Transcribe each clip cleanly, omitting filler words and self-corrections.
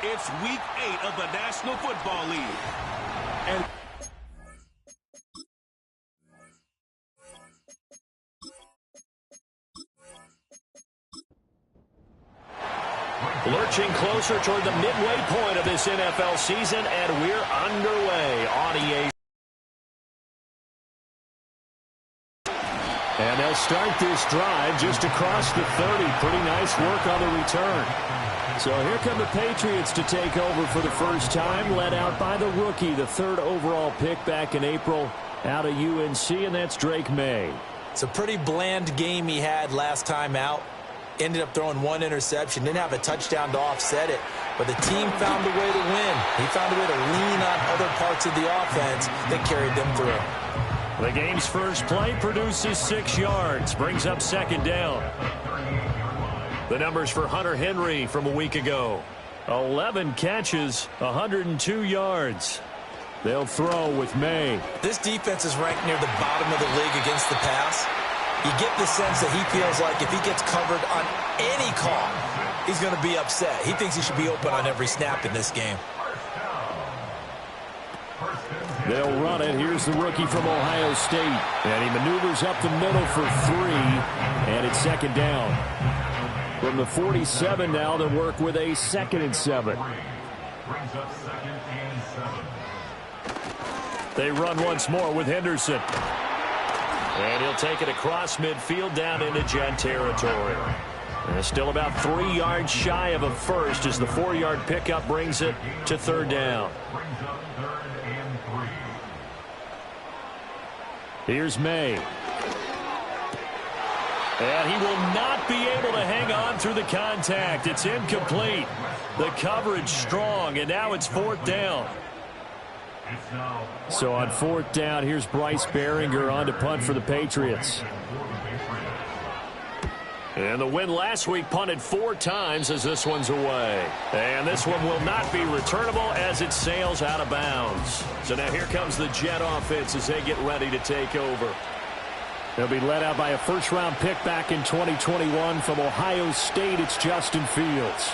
It's Week 8 of the National Football League. And lurching closer toward the midway point of this NFL season, and we're underway on EA. And they'll start this drive just across the 30. Pretty nice work on the return. So here come the Patriots to take over for the first time, led out by the rookie, the third overall pick back in April out of UNC, and that's Drake May. It's a pretty bland game he had last time out. Ended up throwing one interception, didn't have a touchdown to offset it, but the team found a way to win. He found a way to lean on other parts of the offense that carried them through. The game's first play produces 6 yards, brings up second down. The numbers for Hunter Henry from a week ago: 11 catches, 102 yards. They'll throw with May. This defense is ranked near the bottom of the league against the pass. You get the sense that he feels like if he gets covered on any call, he's going to be upset. He thinks he should be open on every snap in this game. They'll run it. Here's the rookie from Ohio State. And he maneuvers up the middle for 3. And it's second down. From the 47 now, they'll work with a 2nd and 7. They run once more with Henderson. And he'll take it across midfield down into Jet territory. And still about 3 yards shy of a first as the 4-yard pickup brings it to third down. Here's May. And he will not be able to hang on through the contact. It's incomplete. The coverage strong, and now it's fourth down. So on fourth down, here's Bryce Baringer on to punt for the Patriots. And the win last week punted 4 times as this one's away. And this one will not be returnable as it sails out of bounds. So now here comes the Jet offense as they get ready to take over. They'll be led out by a first-round pick back in 2021 from Ohio State. It's Justin Fields.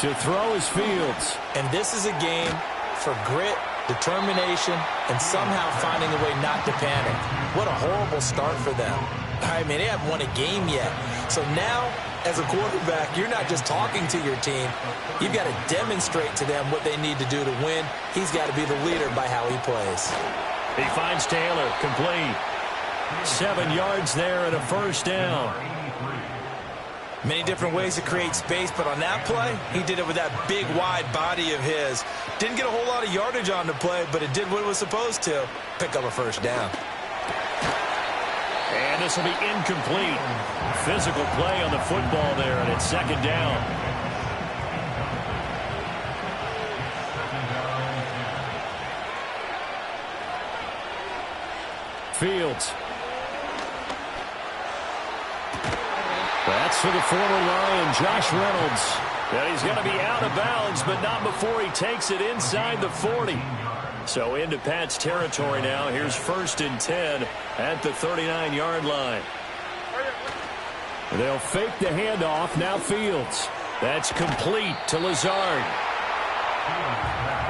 To throw is Fields. And this is a game for grit, determination, and somehow finding a way not to panic. What a horrible start for them. I mean, they haven't won a game yet. So now, as a quarterback, you're not just talking to your team. You've got to demonstrate to them what they need to do to win. He's got to be the leader by how he plays. He finds Taylor, complete. 7 yards there and a first down. Many different ways to create space, but on that play, he did it with that big, wide body of his. Didn't get a whole lot of yardage on the play, but it did what it was supposed to. Pick up a first down. And this will be incomplete. Physical play on the football there, and it's second down. Fields. That's for the former Lion, Josh Reynolds. And he's going to be out of bounds, but not before he takes it inside the 40. So into Pat's territory now. Here's 1st and 10 at the 39-yard line. They'll fake the handoff. Now Fields. That's complete to Lazard.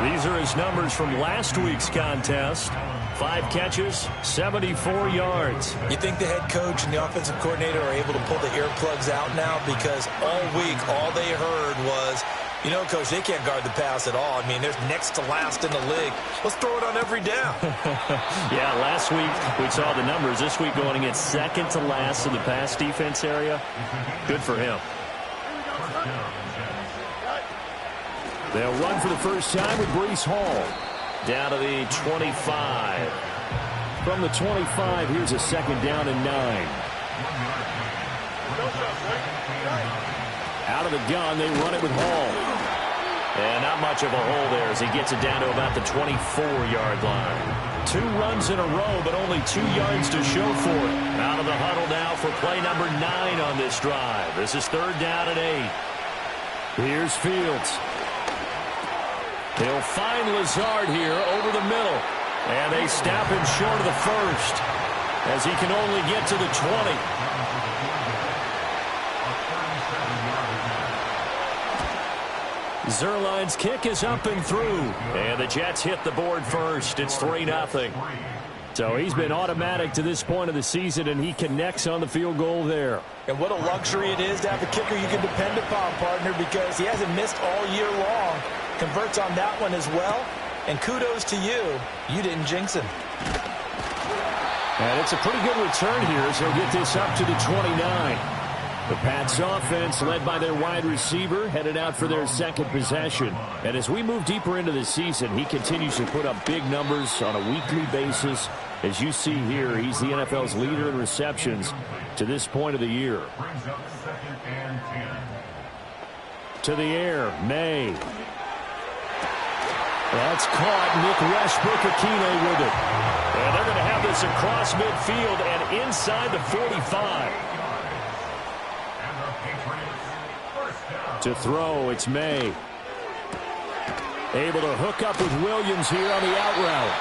These are his numbers from last week's contest. 5 catches, 74 yards. You think the head coach and the offensive coordinator are able to pull the earplugs out now? Because all week, all they heard was, you know, Coach, they can't guard the pass at all. I mean, they're next to last in the league. Let's throw it on every down. Yeah, last week we saw the numbers. This week going against second to last in the pass defense area. Good for him. They'll run for the first time with Breece Hall. Down to the 25. From the 25, here's a second down and 9. Out of the gun, they run it with Hall. And not much of a hole there as he gets it down to about the 24-yard line. 2 runs in a row, but only 2 yards to show for it. Out of the huddle now for play number 9 on this drive. This is 3rd down and 8. Here's Fields. He'll find Lazard here over the middle. And they stop him short of the first as he can only get to the 20. Zuerlein's kick is up and through. And the Jets hit the board first. It's 3-0. So he's been automatic to this point of the season, and he connects on the field goal there. And what a luxury it is to have a kicker you can depend upon, partner, because he hasn't missed all year long. Converts on that one as well. And kudos to you. You didn't jinx him. And it's a pretty good return here as they'll get this up to the 29. The Pats offense, led by their wide receiver, headed out for their second possession. And as we move deeper into the season, he continues to put up big numbers on a weekly basis. As you see here, he's the NFL's leader in receptions to this point of the year. To the air, May. That's caught. Nick Westbrook-Akine with it. And they're going to have this across midfield and inside the 45. To throw, it's May. Able to hook up with Williams here on the out route.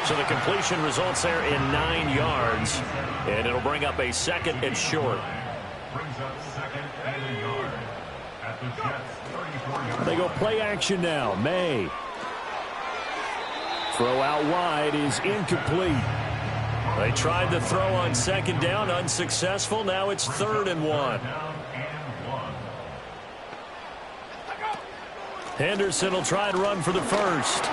So the completion results there in 9 yards. And it'll bring up a second and short. They go play action now. May. Throw out wide is incomplete. They tried to throw on second down, unsuccessful. Now it's 3rd and 1. Henderson will try and run for the first.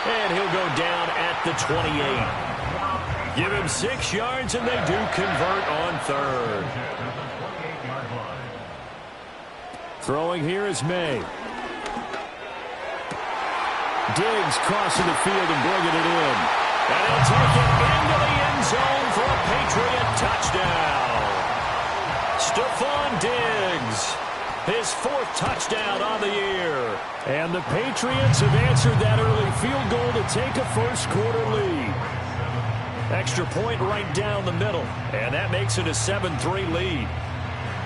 And he'll go down at the 28. Give him 6 yards, and they do convert on 3rd. Throwing here is May. Diggs crossing the field and bringing it in. And he'll take it into the end zone for a Patriot touchdown. Stephon Diggs, his 4th touchdown on the year. And the Patriots have answered that early field goal to take a first-quarter lead. Extra point right down the middle. And that makes it a 7-3 lead.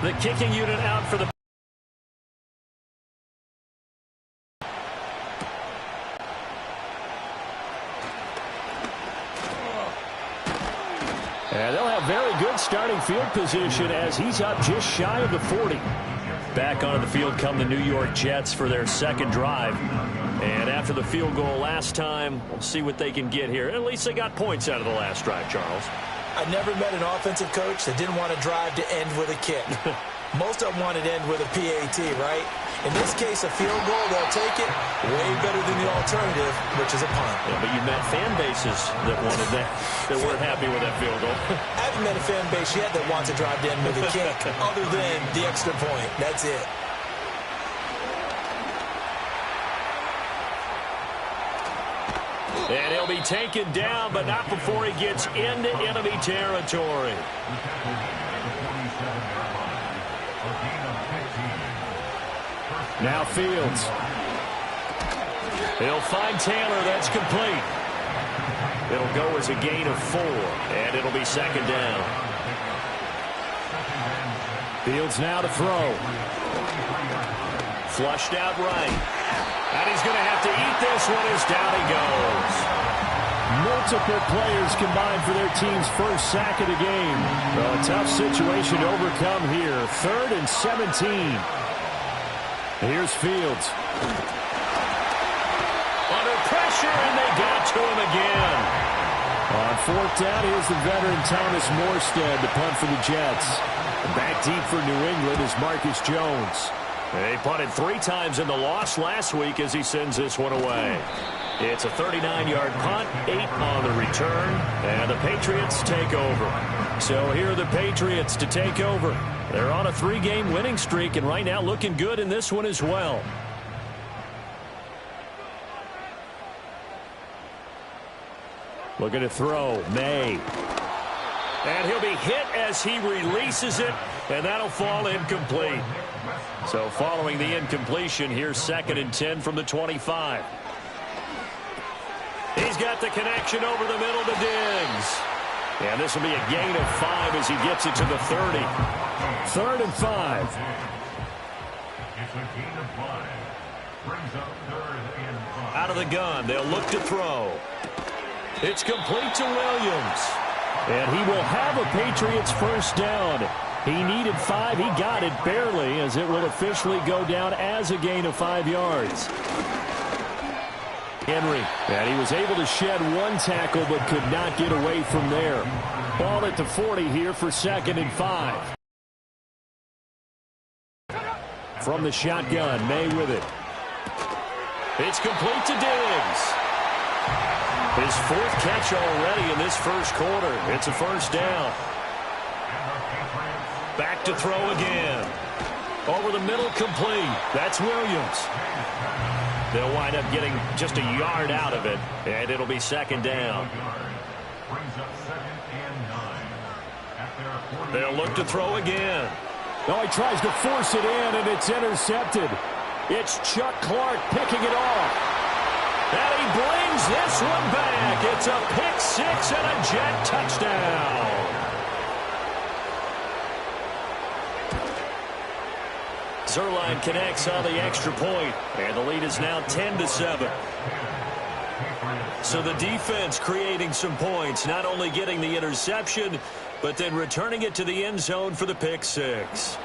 The kicking unit out for the and they'll have very good starting field position as he's up just shy of the 40. Back onto the field come the New York Jets for their second drive. And after the field goal last time, we'll see what they can get here. At least they got points out of the last drive, Charles. I never met an offensive coach that didn't want a drive to end with a kick. Most of them want it to end with a PAT, right? In this case, a field goal, they'll take it way better than the alternative, which is a punt. Yeah, but you met fan bases that wanted that weren't happy with that field goal. I haven't met a fan base yet that wants a drive to end with a kick, other than the extra point. That's it. And he'll be taken down, but not before he gets into enemy territory. Now Fields. He'll find Taylor. That's complete. It'll go as a gain of 4, and it'll be second down. Fields now to throw. Flushed out right. And he's going to have to eat this one as down he goes. Multiple players combined for their team's first sack of the game. Well, a tough situation to overcome here. 3rd and 17. Here's Fields. Under pressure, and they got to him again. On 4th down, here's the veteran Thomas Morstead to punt for the Jets. Back deep for New England is Marcus Jones. They punted 3 times in the loss last week as he sends this one away. It's a 39-yard punt, 8 on the return, and the Patriots take over. So here are the Patriots to take over. They're on a 3-game winning streak, and right now looking good in this one as well. Looking to throw, May. And he'll be hit as he releases it, and that'll fall incomplete. So following the incompletion, here's 2nd and 10 from the 25. He's got the connection over the middle to Diggs. And this will be a gain of 5 as he gets it to the 30. 3rd and 5. It's a gain of 5. Brings up 3rd and 5. Out of the gun, they'll look to throw. It's complete to Williams. And he will have a Patriots first down He needed 5. He got it barely, as it will officially go down as a gain of 5 yards. Henry, and he was able to shed 1 tackle but could not get away from there. Ball at the 40 here for 2nd and 5. From the shotgun, May with it. It's complete to Diggs. His 4th catch already in this first quarter. It's a first down. Back to throw again. Over the middle, complete. That's Williams. They'll wind up getting just a yard out of it, and it'll be 2nd down. They'll look to throw again. No, he tries to force it in, and it's intercepted. It's Chuck Clark picking it off. And he brings this one back. It's a pick 6 and a Jet touchdown. Zuerlein connects on the extra point, and the lead is now 10-7. So the defense creating some points, not only getting the interception, but then returning it to the end zone for the pick 6.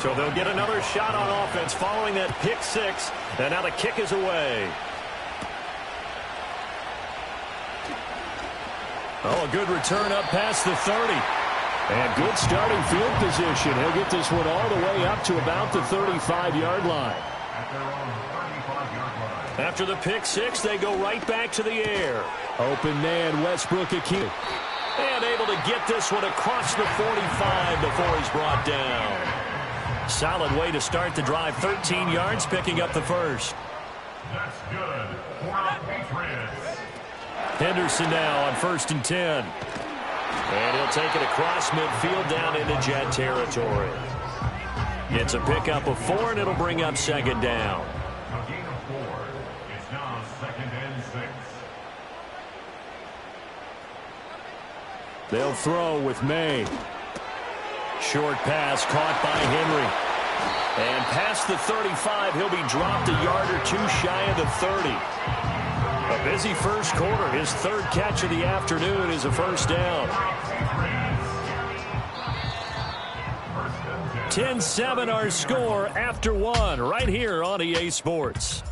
So they'll get another shot on offense following that pick 6, and now the kick is away. Oh, a good return up past the 30. And good starting field position. He'll get this one all the way up to about the 35-yard line. After the pick 6, they go right back to the air. Open man, Westbrook Ikhine. And able to get this one across the 45 before he's brought down. Solid way to start the drive. 13 yards, picking up the first. That's good for the Patriots. Henderson now on 1st and 10. And he'll take it across midfield down into Jet territory. It's a pickup of 4, and it'll bring up 2nd down. A gain of 4. It's now 2nd and 6. They'll throw with May. Short pass caught by Henry. And past the 35, he'll be dropped a yard or 2 shy of the 30. A busy first quarter. His 3rd catch of the afternoon is a first down. 10-7 our score after 1 right here on EA Sports.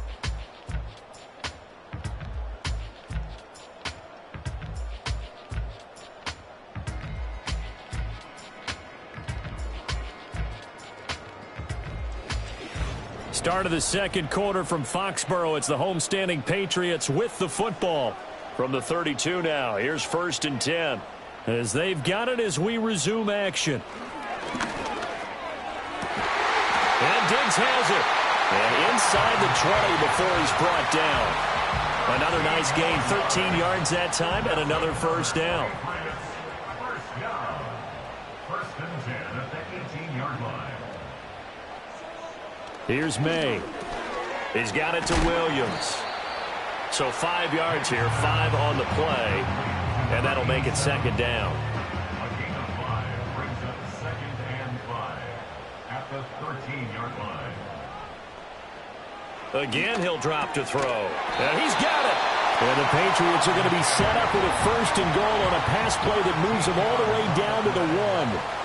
Start of the second quarter from Foxborough. It's the homestanding Patriots with the football. From the 32 now, here's 1st and 10. As they've got it as we resume action. And Diggs has it. And inside the 20 before he's brought down. Another nice gain, 13 yards that time, and another first down. First down. 1st and 10 at the 18-yard line. Here's May. He's got it to Williams. So 5 yards here, 5 on the play, and that'll make it 2nd down. A gain of 5 brings up 2nd and 5 at the 13-yard line. Again, he'll drop to throw. And he's got it. And the Patriots are going to be set up with a 1st and goal on a pass play that moves them all the way down to the 1.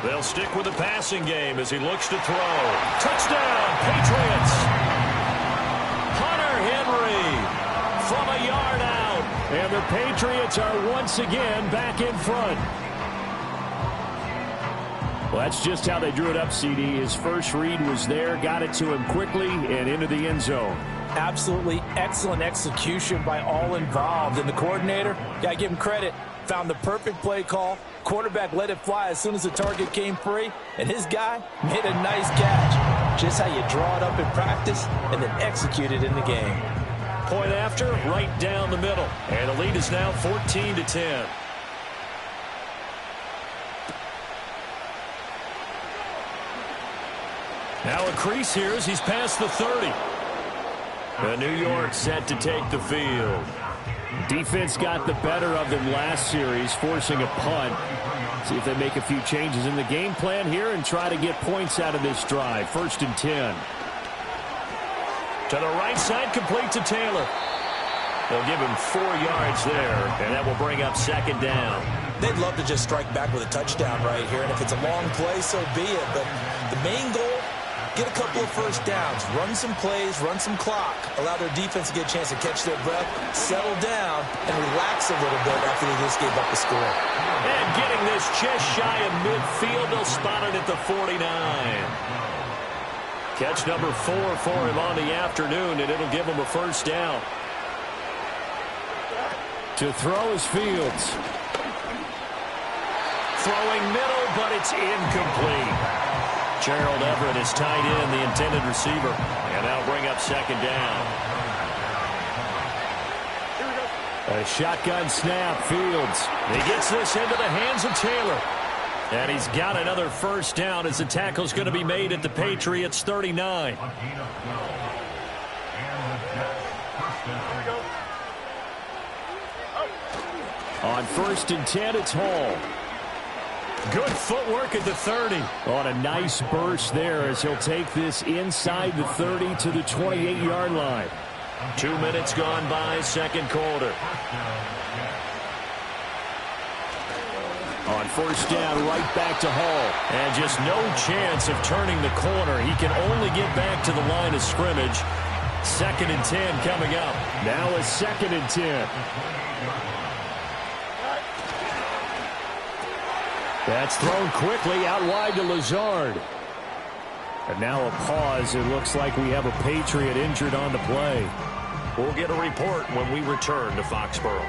They'll stick with the passing game as he looks to throw. Touchdown, Patriots! Hunter Henry from a yard out. And the Patriots are once again back in front. Well, that's just how they drew it up, CD. His first read was there, got it to him quickly, and into the end zone. Absolutely excellent execution by all involved. And the coordinator, got to give him credit, found the perfect play call. Quarterback let it fly as soon as the target came free, and his guy made a nice catch. Just how you draw it up in practice and then execute it in the game. Point after, right down the middle. And the lead is now 14-10. Now a crease here as he's past the 30. And New York set to take the field. Defense got the better of them last series, forcing a punt. See if they make a few changes in the game plan here and try to get points out of this drive. 1st and 10. To the right side, complete to Taylor. They'll give him 4 yards there, and that will bring up 2nd down. they'd love to just strike back with a touchdown right here. And if it's a long play, so be it. But the main goal, get a couple of first downs, run some plays, run some clock, allow their defense to get a chance to catch their breath, settle down, and relax a little bit after they just gave up the score. And getting this just shy of midfield, they'll spot it at the 49. Catch number 4 for him on the afternoon, and it'll give him a first down. To throw is Fields. Throwing middle, but it's incomplete. Gerald Everett is tied in, the intended receiver. And that'll bring up second down. A shotgun snap, Fields. He gets this into the hands of Taylor. And he's got another first down as the tackle's going to be made at the Patriots 39. On 1st and 10, it's Hall. Good footwork at the 30. On a nice burst there as he'll take this inside the 30 to the 28-yard line. 2 minutes gone by, second quarter. On first down, right back to Hall. And just no chance of turning the corner. He can only get back to the line of scrimmage. 2nd and 10 coming up. Now a 2nd and 10. That's thrown quickly out wide to Lazard. And now a pause. It looks like we have a Patriot injured on the play. We'll get a report when we return to Foxborough.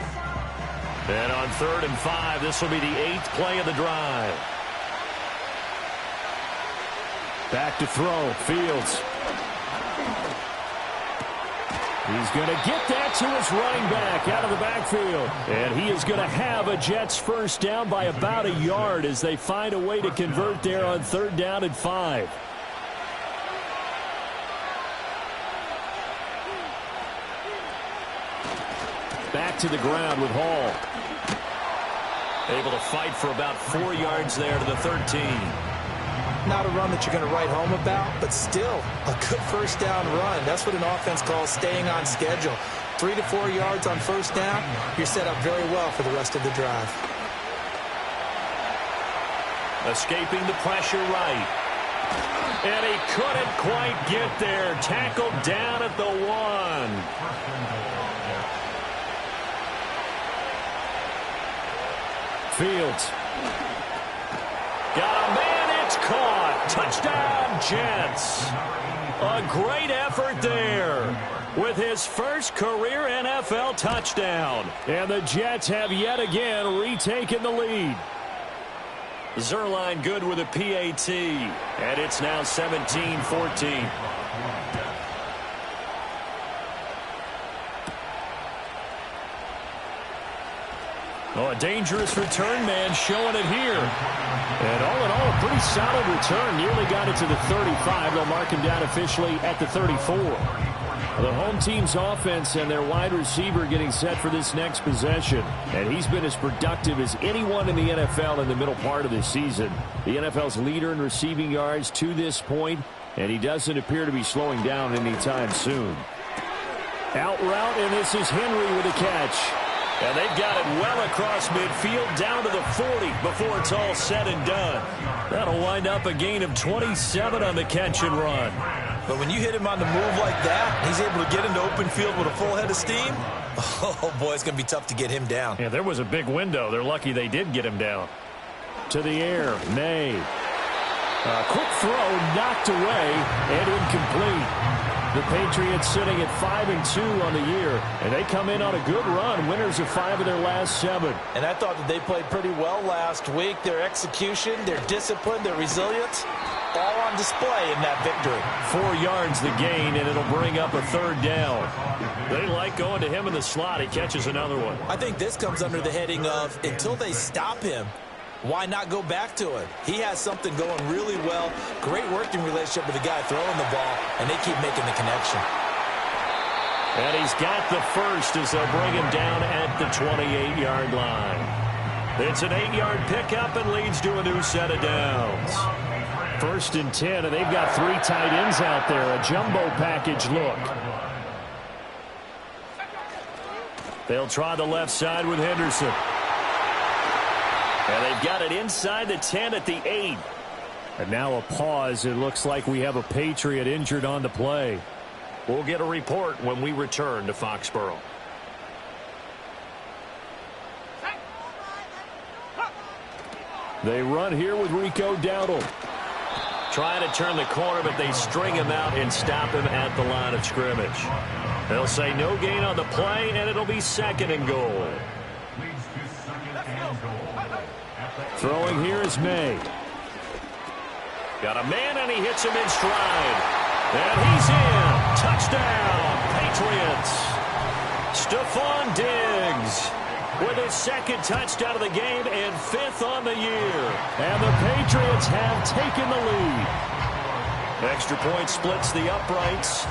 And on 3rd and 5, this will be the 8th play of the drive. Back to throw, Fields. He's going to get that to his running back out of the backfield. And he is going to have a Jets first down by about a yard as they find a way to convert there on 3rd down and 5. Back to the ground with Hall. Able to fight for about 4 yards there to the 13. Not a run that you're going to write home about, but still a good first down run. That's what an offense calls staying on schedule. 3 to 4 yards on first down, you're set up very well for the rest of the drive. Escaping the pressure right. And he couldn't quite get there. Tackled down at the 1. Fields. Got a man. It's caught. Touchdown, Jets. A great effort there with his first career NFL touchdown. And the Jets have yet again retaken the lead. Zuerlein good with a PAT. And it's now 17-14. Oh, a dangerous return man showing it here. And all in all, a pretty solid return. Nearly got it to the 35. They'll mark him down officially at the 34. The home team's offense and their wide receiver getting set for this next possession. And he's been as productive as anyone in the NFL in the middle part of this season. The NFL's leader in receiving yards to this point, and he doesn't appear to be slowing down anytime soon. Out route, and this is Henry with a catch. And they've got it well across midfield down to the 40 before it's all said and done. That'll wind up a gain of 27 on the catch and run. But when you hit him on the move like that, he's able to get into open field with a full head of steam. Oh, boy, it's going to be tough to get him down. Yeah, there was a big window. They're lucky they did get him down. To the air, May. A quick throw knocked away and incomplete. The Patriots sitting at 5-2 on the year, and they come in on a good run, winners of 5 of their last 7. And I thought that they played pretty well last week. Their execution, their discipline, their resilience, all on display in that victory. 4 yards the gain, and it'll bring up a 3rd down. They like going to him in the slot. He catches another one. I think this comes under the heading of until they stop him, why not go back to it? He has something going really well. Great working relationship with the guy throwing the ball, and they keep making the connection. And he's got the first as they'll bring him down at the 28-yard line. It's an 8-yard pickup and leads to a new set of downs. 1st and 10, and they've got 3 tight ends out there. A jumbo package look. They'll try the left side with Henderson. And they've got it inside the 10 at the 8. And now a pause. It looks like we have a Patriot injured on the play. We'll get a report when we return to Foxborough. They run here with Rico Dowdle. Trying to turn the corner, but they string him out and stop him at the line of scrimmage. They'll say no gain on the play, and it'll be 2nd and goal. Throwing here is May. Got a man, and he hits him in stride. And he's in. Touchdown, Patriots. Stephon Diggs with his 2nd touchdown of the game and 5th on the year. And the Patriots have taken the lead. Extra point splits the uprights.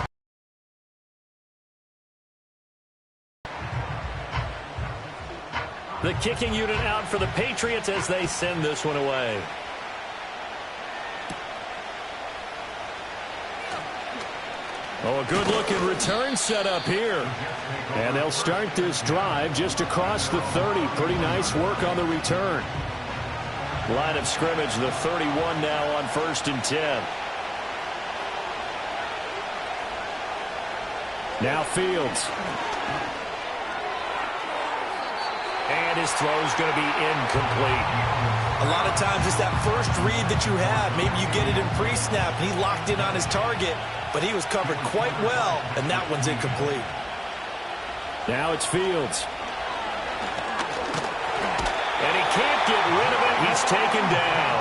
The kicking unit out for the Patriots as they send this one away. Oh, a good-looking return set up here. And they'll start this drive just across the 30. Pretty nice work on the return. Line of scrimmage, the 31 now on 1st and 10. Now Fields. And his throw's going to be incomplete. A lot of times it's that first read that you have. Maybe you get it in pre-snap. He locked in on his target, but he was covered quite well, and that one's incomplete. Now it's Fields. And he can't get rid of it. He's taken down.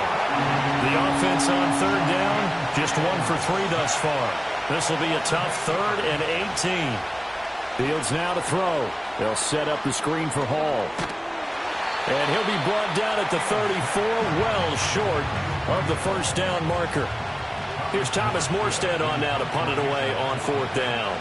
The offense on 3rd down, just 1 for 3 thus far. This will be a tough 3rd and 18. Fields now to throw. They'll set up the screen for Hall. And he'll be brought down at the 34, well short of the 1st down marker. Here's Thomas Morstead on now to punt it away on 4th down.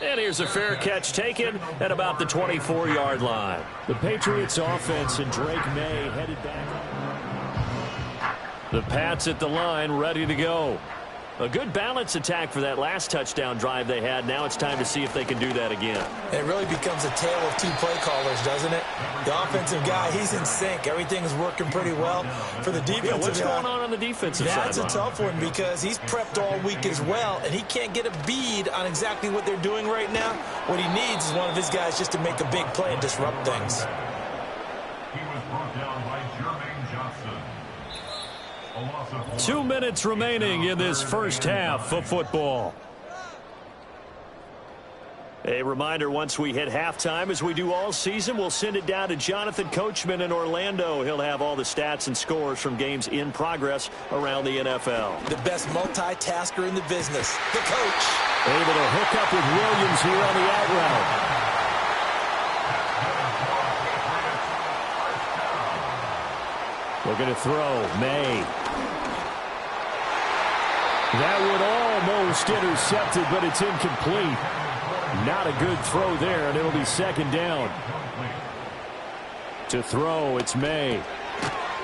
And here's a fair catch taken at about the 24-yard line. The Patriots offense and Drake May headed back. The Pats at the line, ready to go. A good balance attack for that last touchdown drive they had. Now it's time to see if they can do that again. It really becomes a tale of 2 play callers, doesn't it? The offensive guy, he's in sync. Everything's working pretty well. For the defensive what's guy, going on the defensive side? That's a tough one because he's prepped all week as well, and he can't get a bead on exactly what they're doing right now. What he needs is one of his guys just to make a big play and disrupt things. He was brought down by Jermaine Johnson. 2 minutes remaining in this first half of football. A reminder, once we hit halftime, as we do all season, we'll send it down to Jonathan Coachman in Orlando. He'll have all the stats and scores from games in progress around the NFL. The best multitasker in the business, the coach. Able to hook up with Williams here on the out route. Looking to throw. May. That would almost intercepted, but it's incomplete. Not a good throw there, and it'll be 2nd down. To throw, it's May.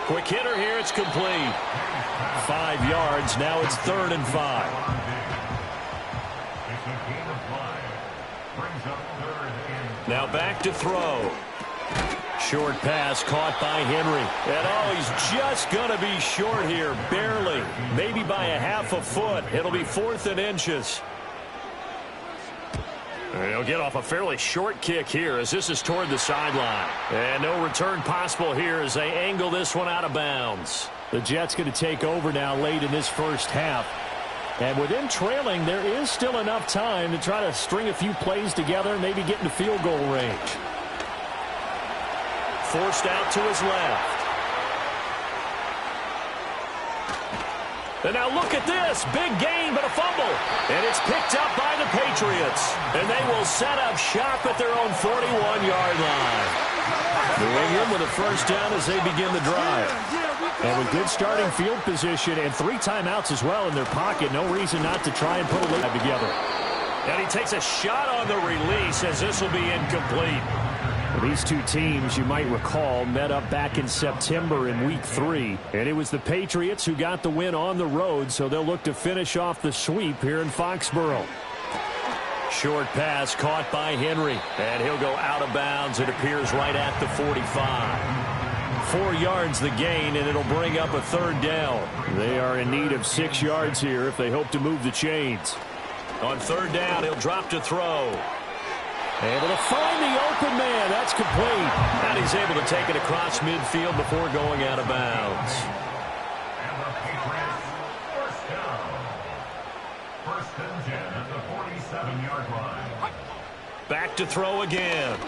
Quick hitter here, it's complete. 5 yards, now it's 3rd and 5. Now back to throw. Short pass caught by Henry. And he's just going to be short here, barely. Maybe by a half a foot. It'll be 4th and inches. And he'll get off a fairly short kick here as this is toward the sideline. And no return possible here as they angle this one out of bounds. The Jets going to take over now late in this first half. And with them trailing, there is still enough time to try to string a few plays together and maybe get into field goal range. Forced out to his left. And now look at this. Big gain, but a fumble. And it's picked up by the Patriots. And they will set up shop at their own 41-yard line. New England with a 1st down as they begin the drive. And with good starting field position and 3 timeouts as well in their pocket, no reason not to try and put a lead together. And he takes a shot on the release as this will be incomplete. These two teams, you might recall, met up back in September in Week 3. And it was the Patriots who got the win on the road, so they'll look to finish off the sweep here in Foxborough. Short pass caught by Henry. And he'll go out of bounds. It appears right at the 45. 4 yards the gain, and it'll bring up a third down. They are in need of 6 yards here if they hope to move the chains. On third down, he'll drop to throw. Able to find the open man. That's complete. And he's able to take it across midfield before going out of bounds. And the Patriots, first down. First and 10 at the 47-yard line. Back to throw again.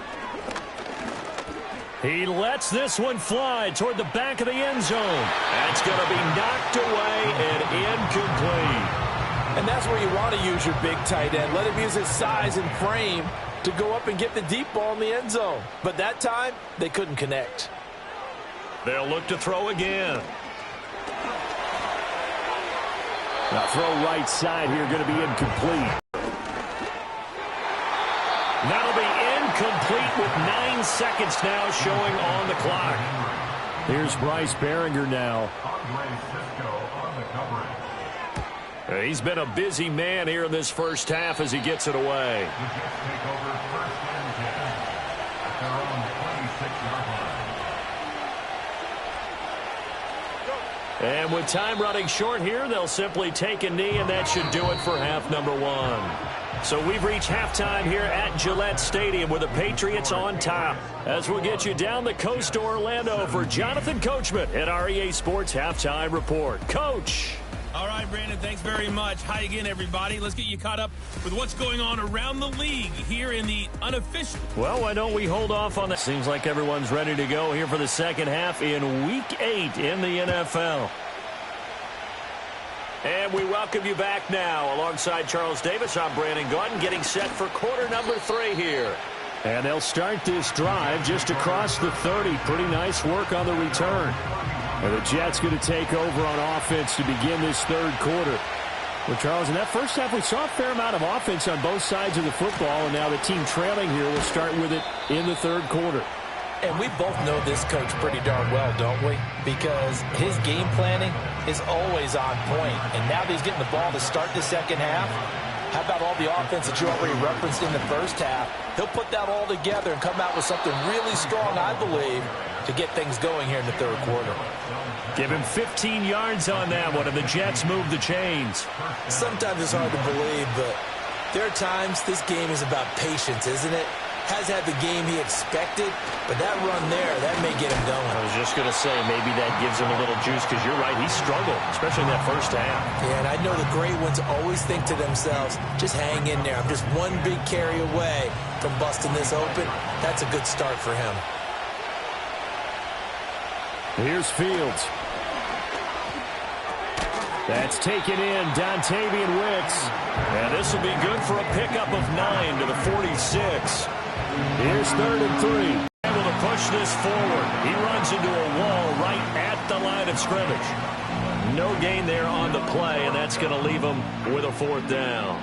He lets this one fly toward the back of the end zone. That's going to be knocked away and incomplete. And that's where you want to use your big tight end. Let him use his size and frame to go up and get the deep ball in the end zone. But that time, they couldn't connect. They'll look to throw again. Now throw right side here, going to be incomplete. That'll be incomplete with 9 seconds now showing on the clock. Here's Bryce Baringer now. Andre Cisco on the coverage. He's been a busy man here in this first half as he gets it away. The Jets take over first and 10 at their own 26-yard line. And with time running short here, they'll simply take a knee, and that should do it for half number 1. So we've reached halftime here at Gillette Stadium with the Patriots on top. As we'll get you down the coast to Orlando for Jonathan Coachman at our EA Sports Halftime Report. Coach. All right, Brandon, thanks very much. Hi again, everybody. Let's get you caught up with what's going on around the league here in the unofficial. Well, why don't we hold off on that? Seems like everyone's ready to go here for the second half in Week 8 in the NFL. And we welcome you back now. Alongside Charles Davis, I'm Brandon Gaudin, getting set for quarter number 3 here. And they'll start this drive just across the 30. Pretty nice work on the return. And the Jets going to take over on offense to begin this third quarter. Well, Charles, in that first half, we saw a fair amount of offense on both sides of the football, and now the team trailing here will start with it in the third quarter. And we both know this coach pretty darn well, don't we? Because his game planning is always on point. And now that he's getting the ball to start the second half, how about all the offense that you already referenced in the first half? He'll put that all together and come out with something really strong, I believe, to get things going here in the third quarter. Give him 15 yards on that one, and the Jets move the chains. Sometimes it's hard to believe, but there are times this game is about patience, isn't it? Has had the game he expected, but that run there, that may get him going. I was just going to say, maybe that gives him a little juice, because you're right, he struggled, especially in that first half. Yeah, and I know the great ones always think to themselves, just hang in there. I'm just one big carry away from busting this open. That's a good start for him. Here's Fields. That's taken in, Dontavian Wicks. And this will be good for a pickup of 9 to the 46. Here's 3rd and 3. Able to push this forward. He runs into a wall right at the line of scrimmage. No gain there on the play, and that's going to leave him with a 4th down.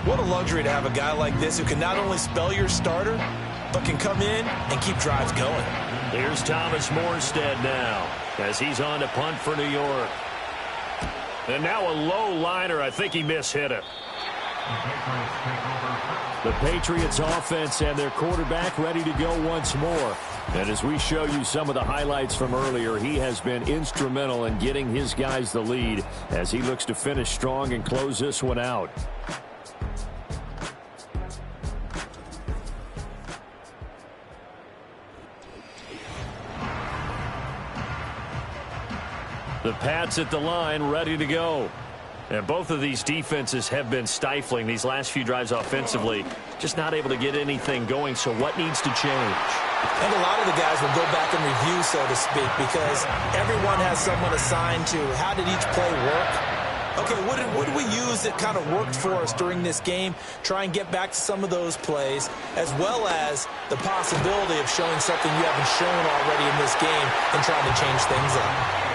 What a luxury to have a guy like this who can not only spell your starter, but can come in and keep drives going. Here's Thomas Morstead now as he's on to punt for New York. And now a low liner. I think he mishit it. The Patriots offense and their quarterback ready to go once more. And as we show you some of the highlights from earlier, he has been instrumental in getting his guys the lead as he looks to finish strong and close this one out. The Pats at the line, ready to go. And both of these defenses have been stifling these last few drives offensively. Just not able to get anything going, so what needs to change? And a lot of the guys will go back and review, so to speak, because everyone has someone assigned to how did each play work. Okay, what did we use that kind of worked for us during this game? Try and get back to some of those plays, as well as the possibility of showing something you haven't shown already in this game and trying to change things up.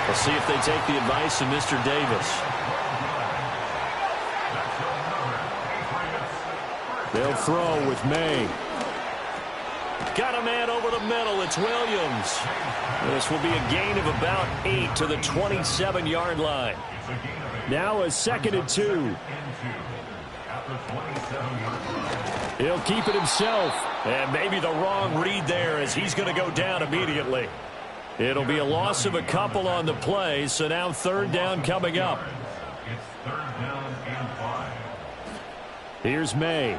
We'll see if they take the advice of Mr. Davis. They'll throw with May. Got a man over the middle. It's Williams. This will be a gain of about 8 to the 27-yard line. Now a 2nd and 2. the 27-yard line. He'll keep it himself. And maybe the wrong read there as he's going to go down immediately. It'll be a loss of a couple on the play, so now third down coming up. It's third down and 5. Here's May.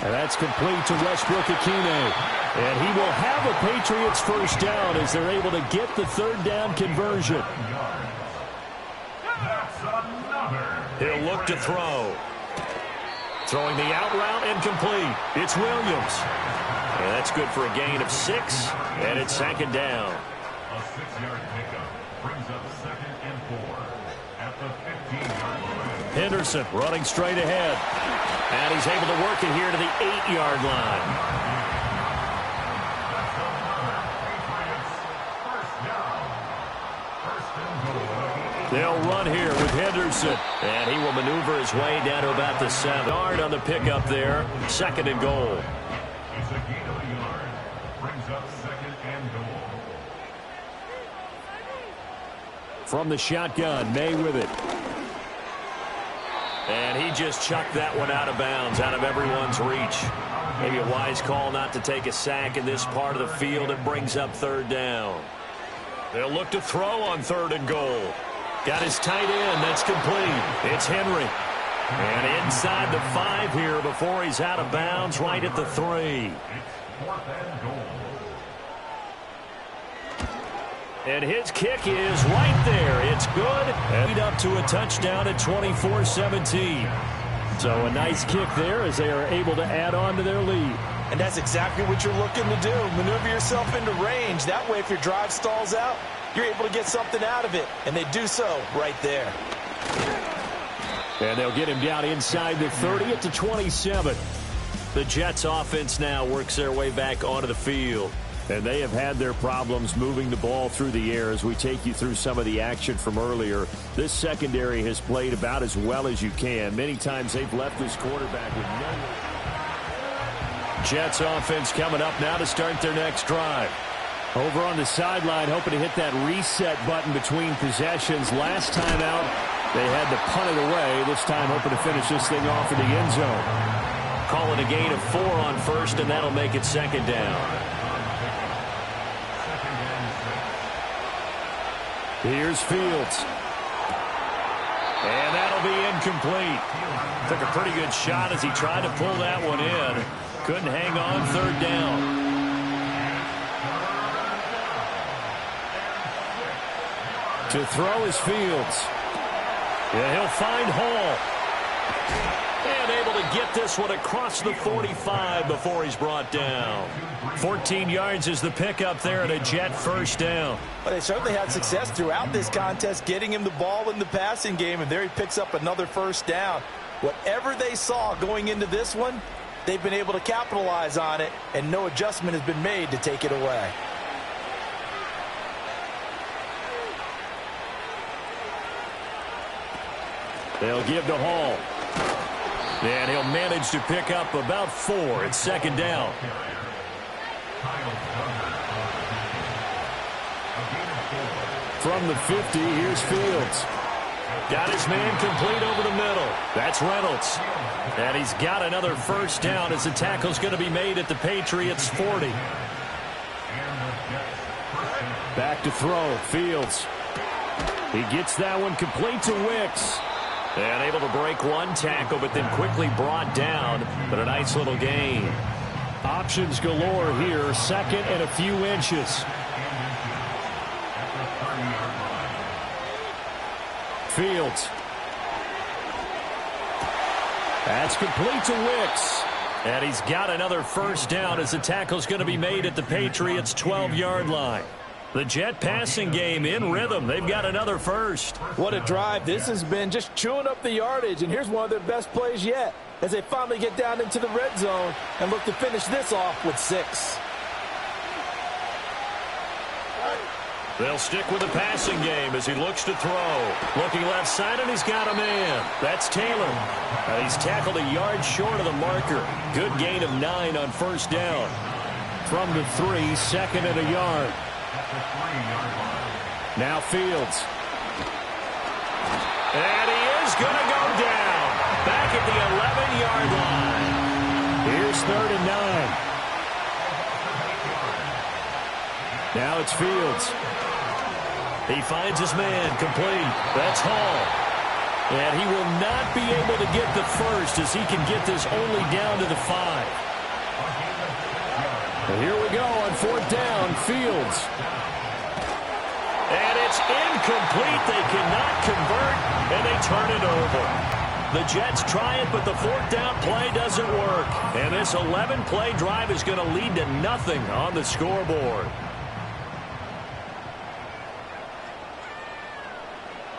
And that's complete to Westbrook-Ikhine. And he will have a Patriots first down as they're able to get the third down conversion. That's another. He'll look to throw. Throwing the out route incomplete. It's Williams. And that's good for a gain of 6, and it's second down. A 6-yard pickup brings up second and 4 at the 15-yard line. Henderson running straight ahead. And he's able to work it here to the 8-yard line. That's another Patriots first down. First and goal. They'll run here with Henderson. And he will maneuver his way down to about the 7-yard on the pickup there. Second and goal. It's a gain of a yard. Brings up second and goal. From the shotgun, May with it. And he just chucked that one out of bounds, out of everyone's reach. Maybe a wise call not to take a sack in this part of the field. It brings up third down. They'll look to throw on third and goal. Got his tight end. That's complete. It's Henry. And inside the 5 here before he's out of bounds, right at the 3. It's fourth and goal. And his kick is right there. It's good. And lead up to a touchdown at 24-17. So a nice kick there as they are able to add on to their lead. And that's exactly what you're looking to do. Maneuver yourself into range. That way, if your drive stalls out, you're able to get something out of it. And they do so right there. And they'll get him down inside the 30 at the 27. The Jets offense now works their way back onto the field. And they have had their problems moving the ball through the air as we take you through some of the action from earlier. This secondary has played about as well as you can. Many times they've left this quarterback with no... Jets offense coming up now to start their next drive. Over on the sideline, hoping to hit that reset button between possessions. Last time out, they had to punt it away. This time hoping to finish this thing off in the end zone. Call it a gain of 4 on first, and that'll make it second down. Here's Fields. And that'll be incomplete. Took a pretty good shot as he tried to pull that one in. Couldn't hang on third down. To throw is Fields. Yeah, he'll find Hall. And able to get this one across the 45 before he's brought down. 14 yards is the pickup there and a Jet first down. But they certainly had success throughout this contest, getting him the ball in the passing game, and there he picks up another first down. Whatever they saw going into this one, they've been able to capitalize on it, and no adjustment has been made to take it away. They'll give to Hall. And he'll manage to pick up about 4. It's second down. From the 50, here's Fields. Got his man complete over the middle. That's Reynolds. And he's got another first down as the tackle's going to be made at the Patriots 40. Back to throw, Fields. He gets that one complete to Wicks. And able to break one tackle, but then quickly brought down. But a nice little gain. Options galore here. Second and a few inches. Fields. That's complete to Wicks. And he's got another first down as the tackle's going to be made at the Patriots' 12-yard line. The Jet passing game in rhythm. They've got another first. What a drive. This has been just chewing up the yardage, and here's one of their best plays yet as they finally get down into the red zone and look to finish this off with 6. They'll stick with the passing game as he looks to throw. Looking left side, and he's got a man. That's Taylor. And he's tackled a yard short of the marker. Good gain of 9 on first down. From the 3, second and a yard. Now Fields. And he is going to go down. Back at the 11-yard line. Here's 3rd and 9. Now it's Fields. He finds his man, complete. That's Hall. And he will not be able to get the first as he can get this only down to the 5. And here we go on 4th down, Fields. And it's incomplete. They cannot convert, and they turn it over. The Jets try it, but the 4th down play doesn't work. And this 11-play drive is going to lead to nothing on the scoreboard.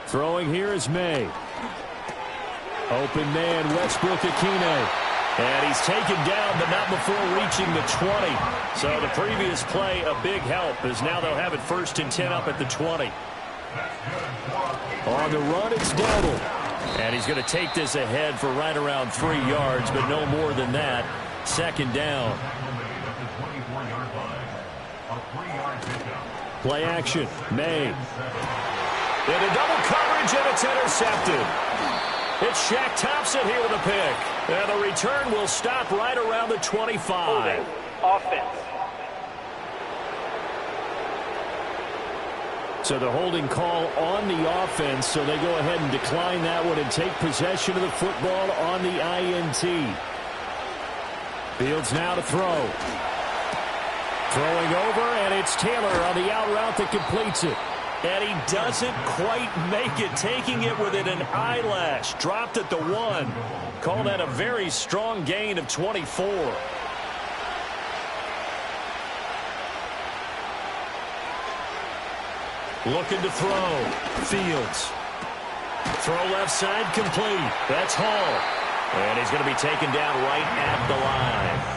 Throwing here is May. Open man, Westbrook-Ikhine. And he's taken down, but not before reaching the 20. So the previous play, a big help, as now they'll have it 1st and 10 up at the 20. On the run, it's Dowdle. And he's going to take this ahead for right around 3 yards, but no more than that. 2nd down. Play action, May. In a double coverage, and it's intercepted. It's Shaq Thompson here with a pick. And the return will stop right around the 25. Offense. So the holding call on the offense, so they go ahead and decline that one and take possession of the football on the INT. Fields now to throw. Throwing over, and it's Taylor on the out route that completes it. And he doesn't quite make it, taking it within an eyelash. Dropped at the 1. Call that a very strong gain of 24. Looking to throw. Fields. Throw left side, complete. That's Hall. And he's going to be taken down right at the line.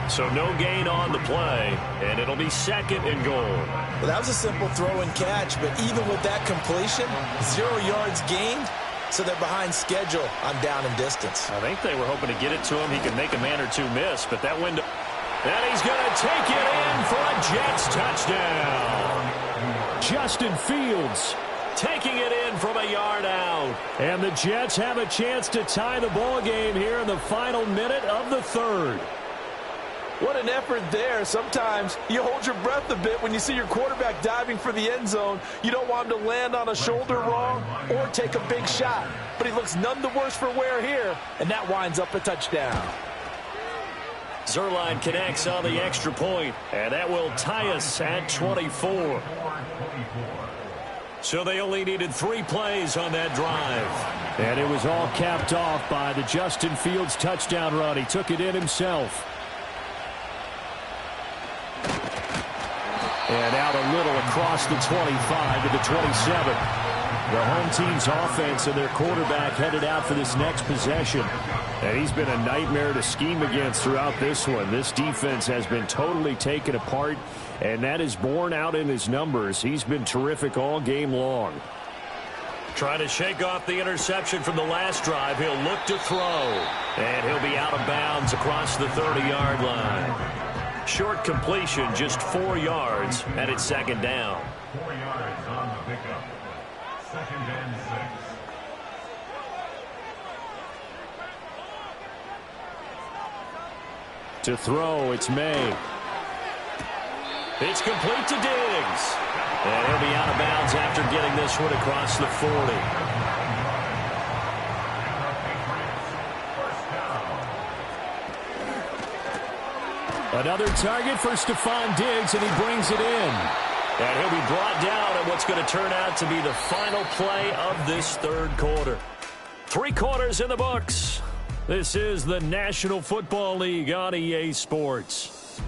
So no gain on the play, and it'll be 2nd and goal. Well, that was a simple throw and catch, but even with that completion, 0 yards gained, so they're behind schedule on down and distance. I think they were hoping to get it to him. He could make a man or two miss, but that window. And he's going to take it in for a Jets touchdown. Justin Fields taking it in from a yard out. And the Jets have a chance to tie the ball game here in the final minute of the 3rd. What an effort there. Sometimes you hold your breath a bit when you see your quarterback diving for the end zone. You don't want him to land on a shoulder wrong or take a big shot. But he looks none the worse for wear here, and that winds up a touchdown. Zuerlein connects on the extra point, and that will tie us at 24. So they only needed 3 plays on that drive. And it was all capped off by the Justin Fields touchdown run. He took it in himself. And out a little across the 25 to the 27. The home team's offense and their quarterback headed out for this next possession. And he's been a nightmare to scheme against throughout this one. This defense has been totally taken apart, and that is borne out in his numbers. He's been terrific all game long. Trying to shake off the interception from the last drive. He'll look to throw. And he'll be out of bounds across the 30-yard line. Short completion, just 4 yards, and it's 2nd down. 4 yards on the pickup. 2nd and 6. To throw, it's May. It's complete to Diggs. And he'll be out of bounds after getting this one across the 40. Another target for Stephon Diggs, and he brings it in. And he'll be brought down in what's going to turn out to be the final play of this 3rd quarter. 3 quarters in the books. This is the National Football League on EA Sports.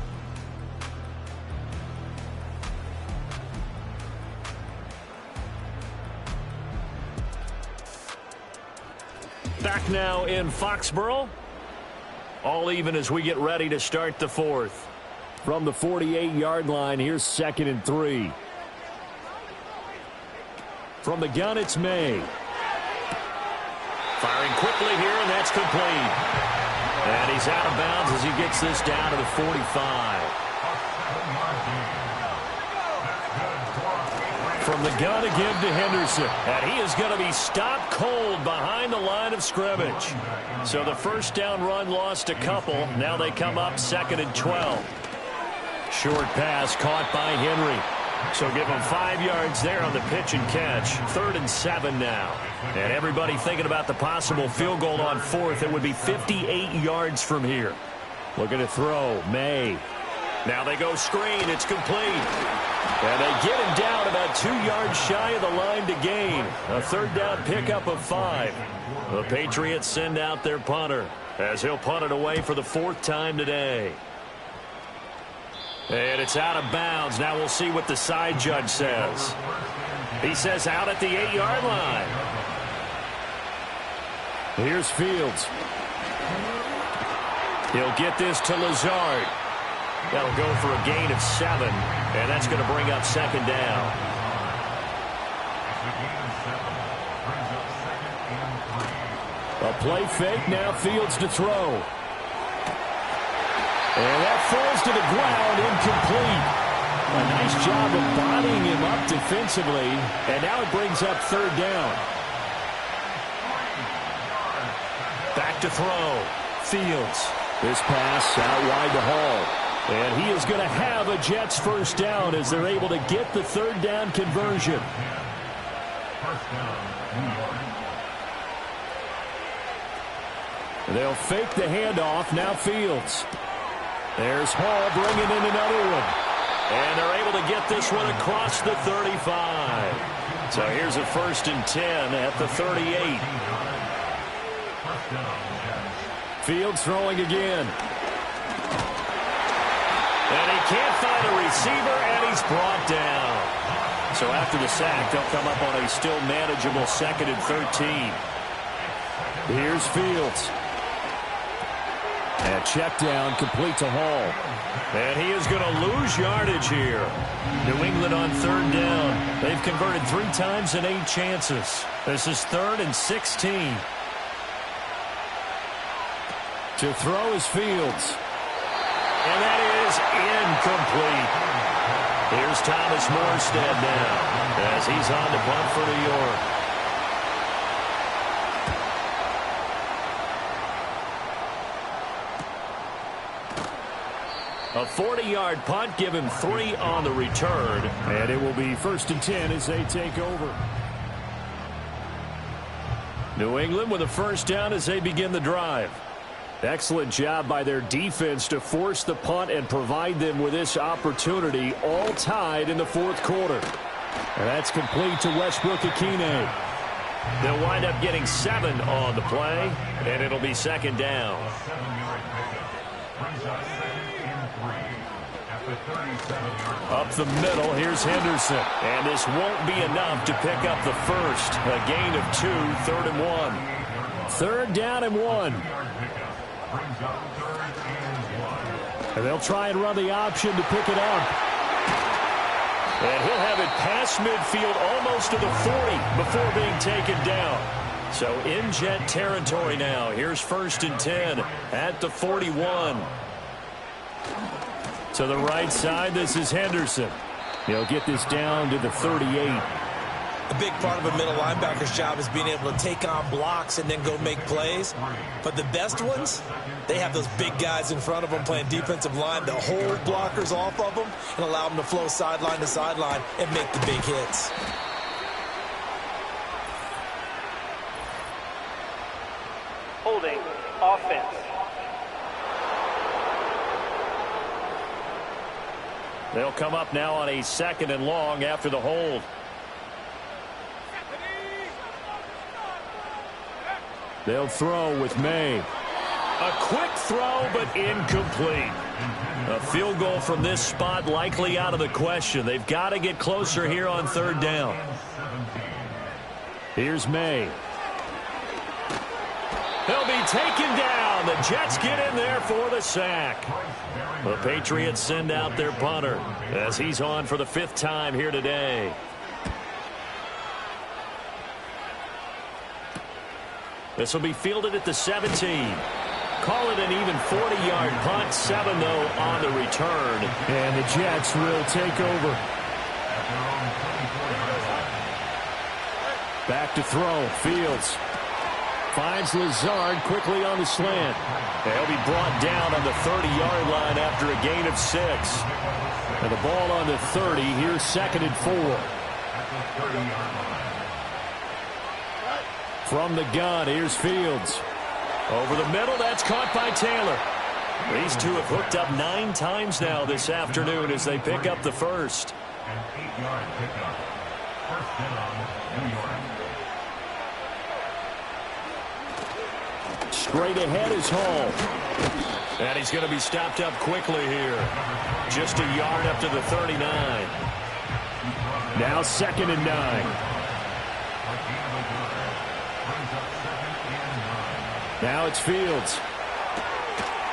Back now in Foxborough. All even as we get ready to start the 4th. From the 48-yard line, here's 2nd and 3. From the gun, it's May. Firing quickly here, and that's complete. And he's out of bounds as he gets this down to the 45. from the gun to give to Henderson. And he is going to be stopped cold behind the line of scrimmage. So the first down run lost a couple. Now they come up 2nd and 12. Short pass caught by Henry. So give him 5 yards there on the pitch and catch. 3rd and 7 now. And everybody thinking about the possible field goal on 4th. It would be 58 yards from here. Looking to throw. May. Now they go screen. It's complete. And they get him down about 2 yards shy of the line to gain. A 3rd down pickup of 5. The Patriots send out their punter as he'll punt it away for the 4th time today. And it's out of bounds. Now we'll see what the side judge says. He says out at the 8-yard line. Here's Fields. He'll get this to Lazard. That'll go for a gain of 7, and that's going to bring up 2nd down. A play fake, now Fields to throw. And that falls to the ground, incomplete. A nice job of bodying him up defensively, and now it brings up 3rd down. Back to throw. Fields. This pass out wide to Hall. And he is going to have a Jets 1st down as they're able to get the 3rd down conversion. They'll fake the handoff. Now Fields. There's Hall bringing in another one. And they're able to get this one across the 35. So here's a 1st and 10 at the 38. Fields throwing again. And he can't find a receiver, and he's brought down. So after the sack, they'll come up on a still manageable 2nd and 13. Here's Fields. And check down complete to Hall. And he is going to lose yardage here. New England on 3rd down. They've converted 3 times in 8 chances. This is 3rd and 16. To throw is Fields. And that is incomplete. Here's Thomas Morstead now as he's on to punt for New York. A 40-yard punt, give him 3 on the return. And it will be 1st and 10 as they take over. New England with a 1st down as they begin the drive. Excellent job by their defense to force the punt and provide them with this opportunity, all tied in the 4th quarter. And that's complete to Westbrook-Ikhine. They'll wind up getting 7 on the play, and it'll be 2nd down. Up the middle, here's Henderson. And this won't be enough to pick up the 1st. A gain of 2, 3rd and 1. 3rd down and 1. And they'll try and run the option to pick it up. And he'll have it past midfield almost to the 40 before being taken down. So in Jet territory now. Here's 1st and 10 at the 41. To the right side, this is Henderson. He'll get this down to the 38. A big part of a middle linebacker's job is being able to take on blocks and then go make plays. But the best ones, they have those big guys in front of them playing defensive line to hold blockers off of them and allow them to flow sideline to sideline and make the big hits. Holding offense. They'll come up now on a 2nd and long after the hold. They'll throw with May. A quick throw, but incomplete. A field goal from this spot likely out of the question. They've got to get closer here on 3rd down. Here's May. He'll be taken down. The Jets get in there for the sack. The Patriots send out their punter as he's on for the 5th time here today. This will be fielded at the 17. Call it an even 40-yard punt. 7, though, on the return. And the Jets will take over. Back to throw. Fields finds Lazard quickly on the slant. He'll be brought down on the 30-yard line after a gain of 6. And the ball on the 30. Here's 2nd and 4. From the gun, here's Fields. Over the middle, that's caught by Taylor. These two have hooked up 9 times now this afternoon as they pick up the first. An 8-yard pickup. First down, New York. Straight ahead is Hall. And he's going to be stopped up quickly here. Just a yard up to the 39. Now 2nd and 9. Now it's Fields.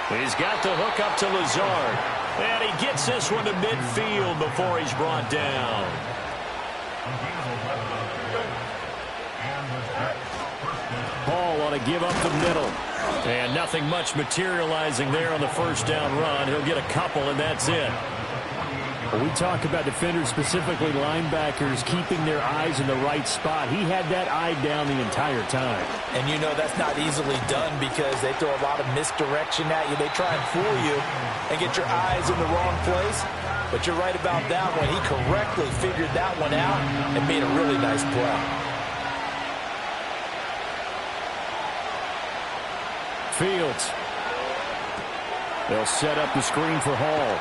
He's got the hook up to Lazard. And he gets this one to midfield before he's brought down. Hall ought to give up the middle. And nothing much materializing there on the first down run. He'll get a couple, and that's it. When we talk about defenders, specifically linebackers, keeping their eyes in the right spot, he had that eye down the entire time. And you know that's not easily done because they throw a lot of misdirection at you. They try and fool you and get your eyes in the wrong place. But you're right about that one. He correctly figured that one out and made a really nice play. Fields. They'll set up the screen for Hall.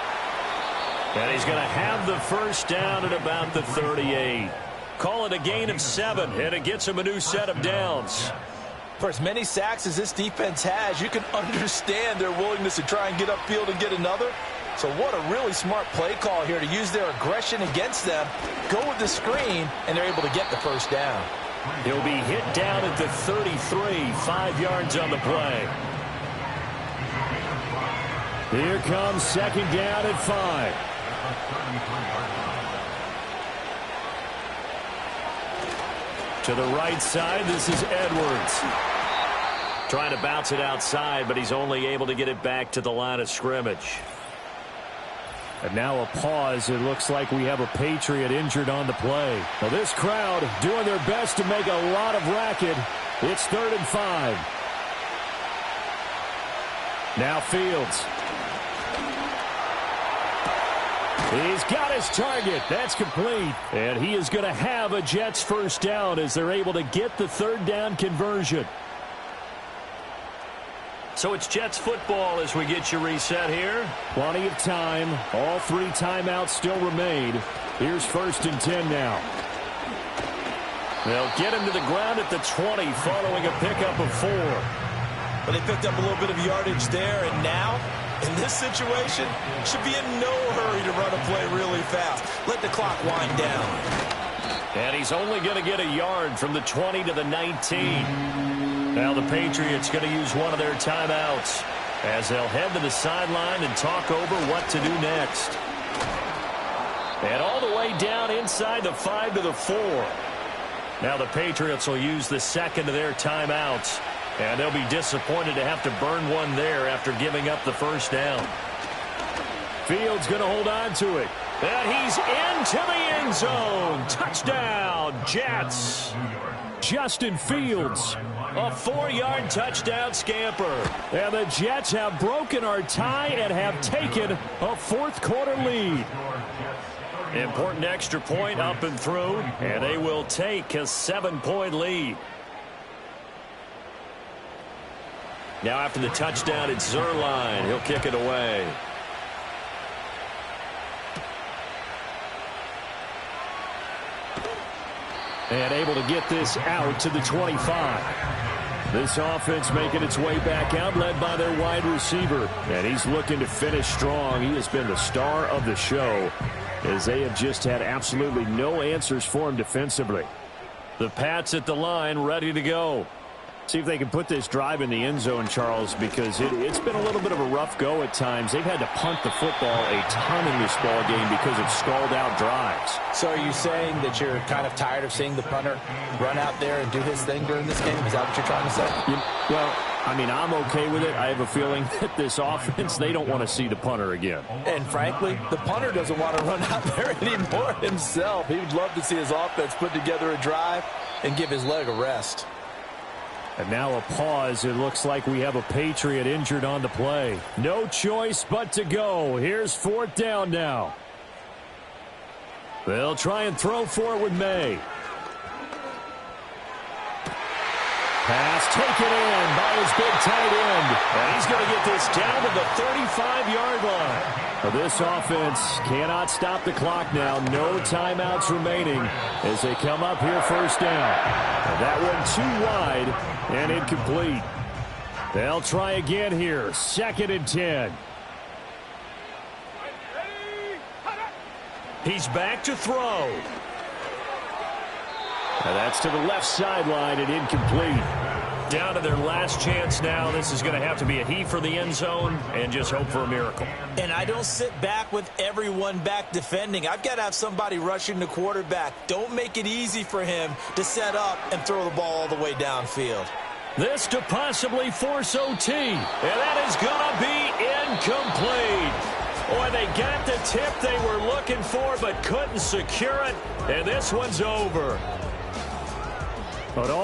And he's going to have the first down at about the 38. Call it a gain of 7, and it gets him a new set of downs. For as many sacks as this defense has, you can understand their willingness to try and get upfield and get another. So what a really smart play call here to use their aggression against them. Go with the screen, and they're able to get the first down. He'll be hit down at the 33, 5 yards on the play. Here comes 2nd down at 5. To the right side, this is Edwards. Trying to bounce it outside, but he's only able to get it back to the line of scrimmage. And now a pause. It looks like we have a Patriot injured on the play. Well, this crowd doing their best to make a lot of racket. It's 3rd and 5. Now Fields. He's got his target. That's complete. And he is going to have a Jets first down as they're able to get the 3rd down conversion. So it's Jets football as we get you reset here. Plenty of time. All 3 timeouts still remain. Here's 1st and 10 now. They'll get him to the ground at the 20 following a pickup of 4. But they picked up a little bit of yardage there, and now, in this situation, should be in no hurry to run a play really fast. Let the clock wind down. And he's only going to get a yard from the 20 to the 19. Now the Patriots going to use one of their timeouts as they'll head to the sideline and talk over what to do next. And all the way down inside the 5 to the 4. Now the Patriots will use the 2nd of their timeouts. And they'll be disappointed to have to burn one there after giving up the first down. Fields going to hold on to it. And he's into the end zone. Touchdown, Jets. Justin Fields. A 4-yard touchdown scamper. And the Jets have broken our tie and have taken a 4th quarter lead. Important extra point up and through. And they will take a 7-point lead. Now after the touchdown, it's Zuerlein. He'll kick it away. And able to get this out to the 25. This offense making its way back out, led by their wide receiver. And he's looking to finish strong. He has been the star of the show as they have just had absolutely no answers for him defensively. The Pats at the line, ready to go. See if they can put this drive in the end zone, Charles, because it's been a little bit of a rough go at times. They've had to punt the football a ton in this ball game because of stalled out drives. So are you saying that you're kind of tired of seeing the punter run out there and do his thing during this game? Is that what you're trying to say? Well, I mean, I'm okay with it. I have a feeling that this offense, they don't want to see the punter again. And frankly, the punter doesn't want to run out there anymore himself. He would love to see his offense put together a drive and give his leg a rest. And now a pause. It looks like we have a Patriot injured on the play. No choice but to go. Here's 4th down now. They'll try and throw for it with May. Pass taken in by his big tight end. And he's going to get this down to the 35-yard line. Now this offense cannot stop the clock now. No timeouts remaining as they come up here 1st down. And that one too wide and incomplete. They'll try again here. 2nd and 10. He's back to throw. And that's to the left sideline and incomplete. Down to their last chance now. This is going to have to be a heave for the end zone and just hope for a miracle. And I don't sit back with everyone back defending. I've got to have somebody rushing the quarterback. Don't make it easy for him to set up and throw the ball all the way downfield. This to possibly force OT. And that is going to be incomplete. Boy, they got the tip they were looking for but couldn't secure it. And this one's over. But all